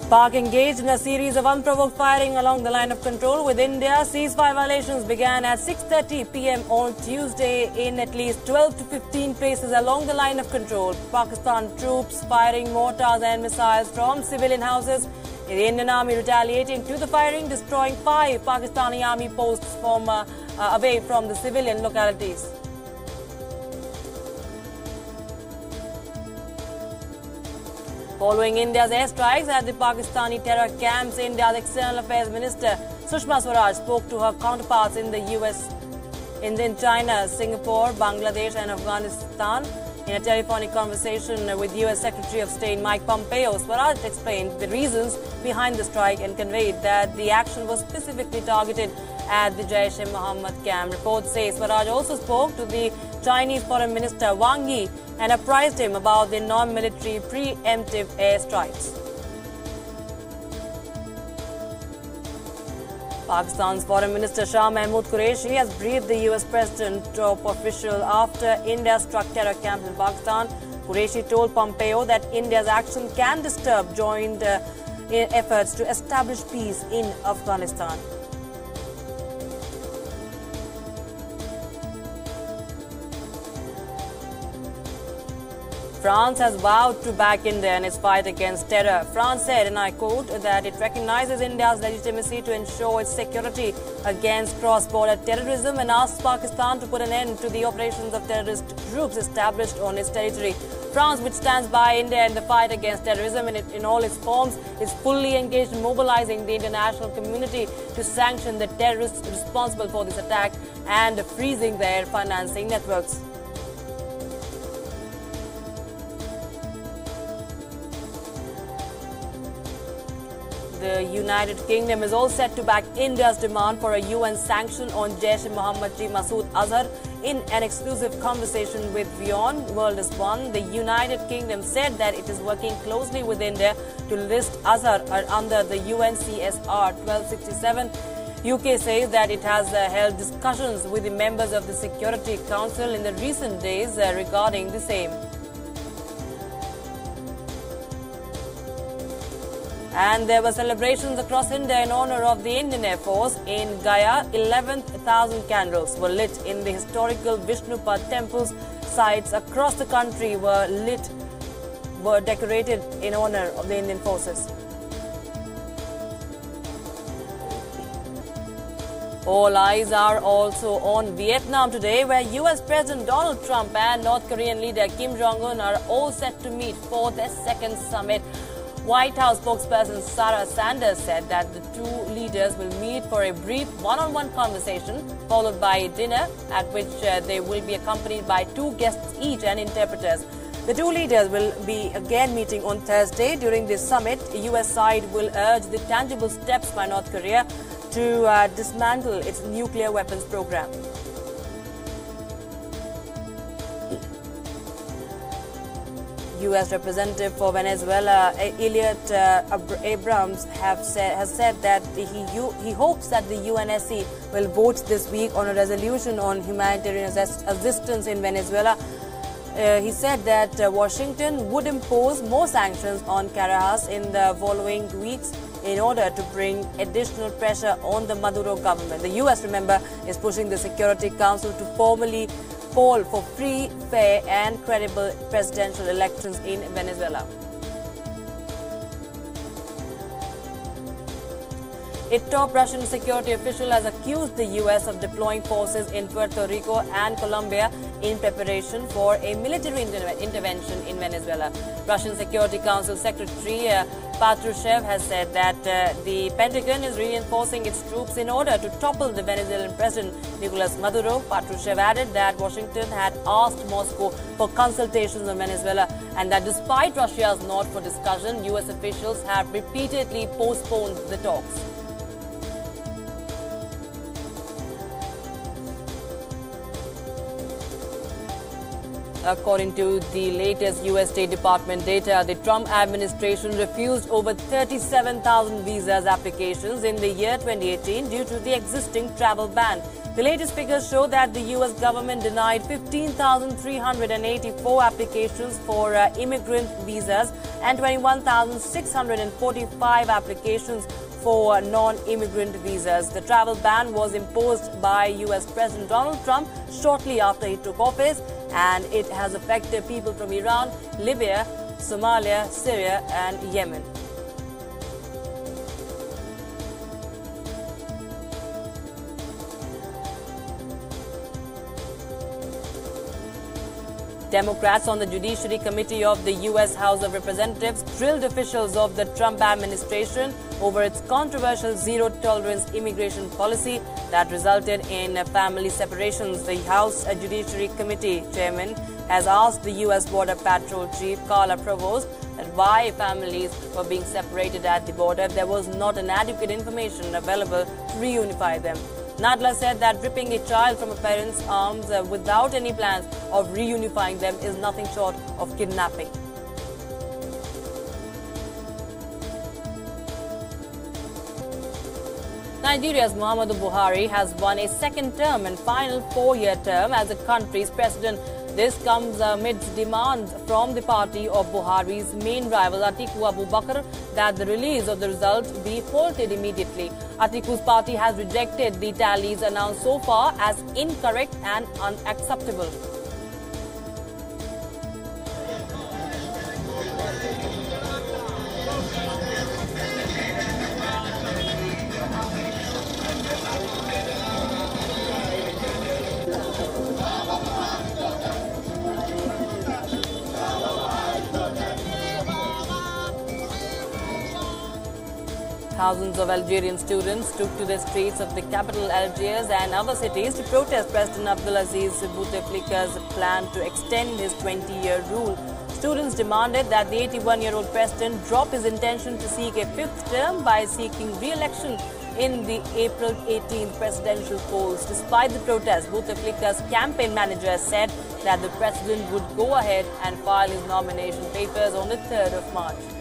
Pak engaged in a series of unprovoked firing along the line of control with India. Ceasefire violations began at 6:30 p.m. on Tuesday in at least 12 to 15 places along the line of control. Pakistan troops firing mortars and missiles from civilian houses. The Indian Army retaliating to the firing, destroying 5 Pakistani Army posts away from the civilian localities. Following India's airstrikes at the Pakistani terror camps, India's External Affairs Minister Sushma Swaraj spoke to her counterparts in the US, in China, Singapore, Bangladesh and Afghanistan. In a telephonic conversation with US Secretary of State Mike Pompeo, Swaraj explained the reasons behind the strike and conveyed that the action was specifically targeted at the Jaish-e-Mohammed camp. Reports say Swaraj also spoke to the Chinese Foreign Minister Wang Yi and apprised him about the non-military preemptive airstrikes. Pakistan's Foreign Minister Shah Mahmood Qureshi has briefed the US President top official after India struck terror camps in Pakistan. Qureshi told Pompeo that India's action can disturb joint efforts to establish peace in Afghanistan. France has vowed to back India in its fight against terror. France said, and I quote, that it recognizes India's legitimacy to ensure its security against cross-border terrorism and asks Pakistan to put an end to the operations of terrorist groups established on its territory. France, which stands by India in the fight against terrorism in all its forms, is fully engaged in mobilizing the international community to sanction the terrorists responsible for this attack and freezing their financing networks. The United Kingdom is all set to back India's demand for a UN sanction on Jaish-e-Mohammed chief Masood Azhar. In an exclusive conversation with WION World is One, the United Kingdom said that it is working closely with India to list Azhar under the UNCSR 1267. UK says that it has held discussions with the members of the Security Council in the recent days regarding the same. And there were celebrations across India in honor of the Indian Air Force. In Gaya, 11,000 candles were lit in the historical Vishnupad temples. Sites across the country were decorated in honor of the Indian forces. All eyes are also on Vietnam today, where US President Donald Trump and North Korean leader Kim Jongun are all set to meet for their second summit. White House spokesperson Sarah Sanders said that the two leaders will meet for a brief one-on-one conversation, followed by a dinner at which they will be accompanied by 2 guests each and interpreters. The two leaders will be again meeting on Thursday. During this summit, the US side will urge the tangible steps by North Korea to dismantle its nuclear weapons program. U.S. Representative for Venezuela, Elliot Abrams, has said that he hopes that the UNSC will vote this week on a resolution on humanitarian assistance in Venezuela. He said that Washington would impose more sanctions on Caracas in the following weeks in order to bring additional pressure on the Maduro government. The U.S., remember, is pushing the Security Council to formally call for free, fair and credible presidential elections in Venezuela. A top Russian security official has accused the U.S. of deploying forces in Puerto Rico and Colombia in preparation for a military intervention in Venezuela. Russian Security Council Secretary Patrushev has said that the Pentagon is reinforcing its troops in order to topple the Venezuelan President Nicolas Maduro. Patrushev added that Washington had asked Moscow for consultations on Venezuela and that despite Russia's nod for discussion, U.S. officials have repeatedly postponed the talks. According to the latest U.S. State Department data, the Trump administration refused over 37,000 visas applications in the year 2018 due to the existing travel ban. The latest figures show that the U.S. government denied 15,384 applications for immigrant visas and 21,645 applications for non-immigrant visas. The travel ban was imposed by US President Donald Trump shortly after he took office, and it has affected people from Iran, Libya, Somalia, Syria and Yemen. Democrats on the Judiciary Committee of the U.S. House of Representatives grilled officials of the Trump administration over its controversial zero-tolerance immigration policy that resulted in family separations. The House Judiciary Committee chairman has asked the U.S. Border Patrol Chief Carla Provost that why families were being separated at the border if there was not an adequate information available to reunify them. Nadler said that ripping a child from a parent's arms without any plans of reunifying them is nothing short of kidnapping. Nigeria's Muhammadu Buhari has won a second term and final four-year term as the country's president. This comes amidst demands from the party of Buhari's main rival Atiku Abubakar that the release of the results be halted immediately. Atiku's party has rejected the tallies announced so far as incorrect and unacceptable. Thousands of Algerian students took to the streets of the capital Algiers and other cities to protest President Abdelaziz Bouteflika's plan to extend his 20-year rule. Students demanded that the 81-year-old president drop his intention to seek a fifth term by seeking re-election in the April 18th presidential polls. Despite the protest, Bouteflika's campaign manager said that the president would go ahead and file his nomination papers on the 3rd of March.